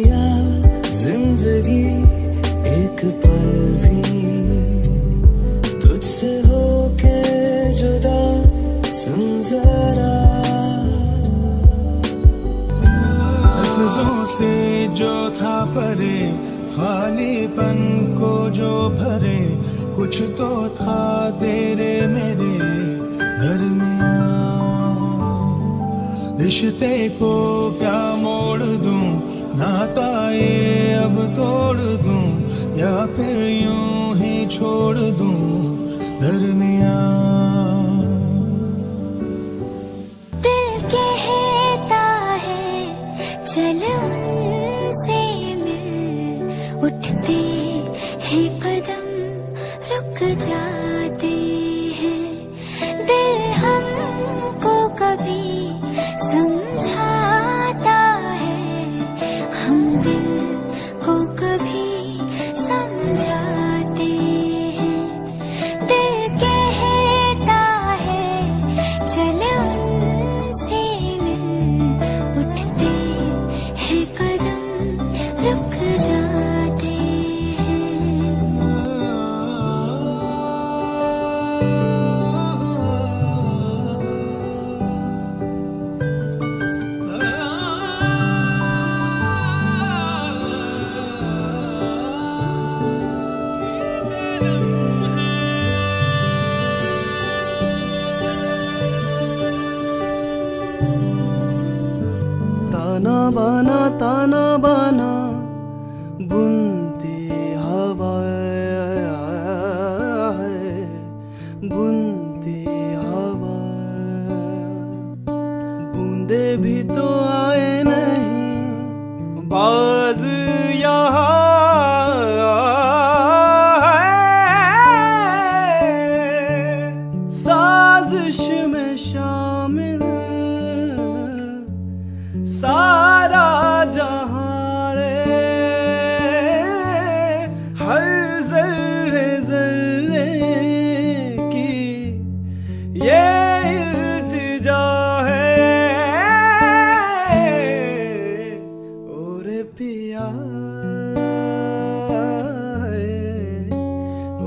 लिया जिंदगी एक पल भी तुझसे होके जुदा, सुन जरा लफ्जों से जो था परे, खालीपन को जो भरे, कुछ तो था तेरे मेरे दरमियां। रिश्ते को क्या मोड़ दूं, नाता ये अब तोड़ दूं, या फिर यूं ही छोड़ दूं दरमियां। दिल कहता है चल उनसे मिल, उठते हैं कदम रुक जाते हैं। दिल हमको कभी समझाता है, हम दिल को कभी समझाते हैं। दिल कहता है चल उनसे मिल, उठते हैं कदम रुक जाते हैं। ताना बाना बुनती हवा है, बुनती हवा। बूंदे भी तो आए नहीं, बाज यहाँ है, साजिश में शामिल सारा जहां रे। हर जर्रे जर्रे की ये इल्तिजा है, ओरे पिया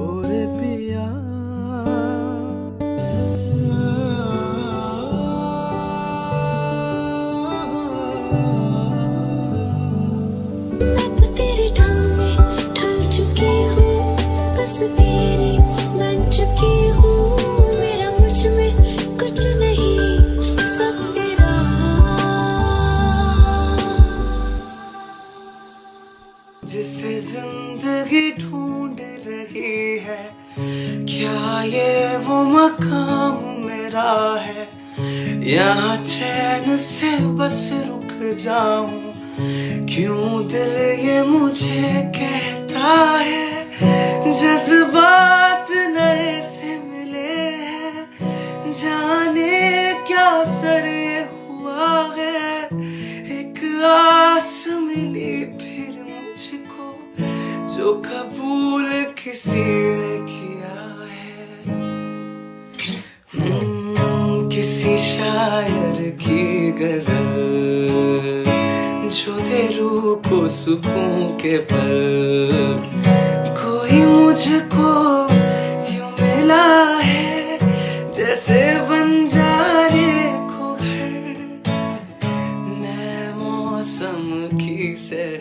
ओरे पिया। मैं तो तेरे ढंग में ढल चुकी हूँ, बस तेरी बन चुकी हूँ। मेरा मुझ में कुछ नहीं, सब तेरा। जिसे जिंदगी ढूंढ रही है, क्या ये वो मकाम मेरा है? यहाँ चैन से बस रुक जाऊं, क्यों दिल ये मुझे कहता है जज्बात नए से मिले हैं। जाने क्या असर ये हुआ है, एक आस मिली फिर मुझको, जो कबूल किसी ने किया है। किसी शायर की गजल जो दे रूह को सुकून के पल, कोई मुझको यूं मिला है जैसे बंजारे को घर। मैं मौसम की सैर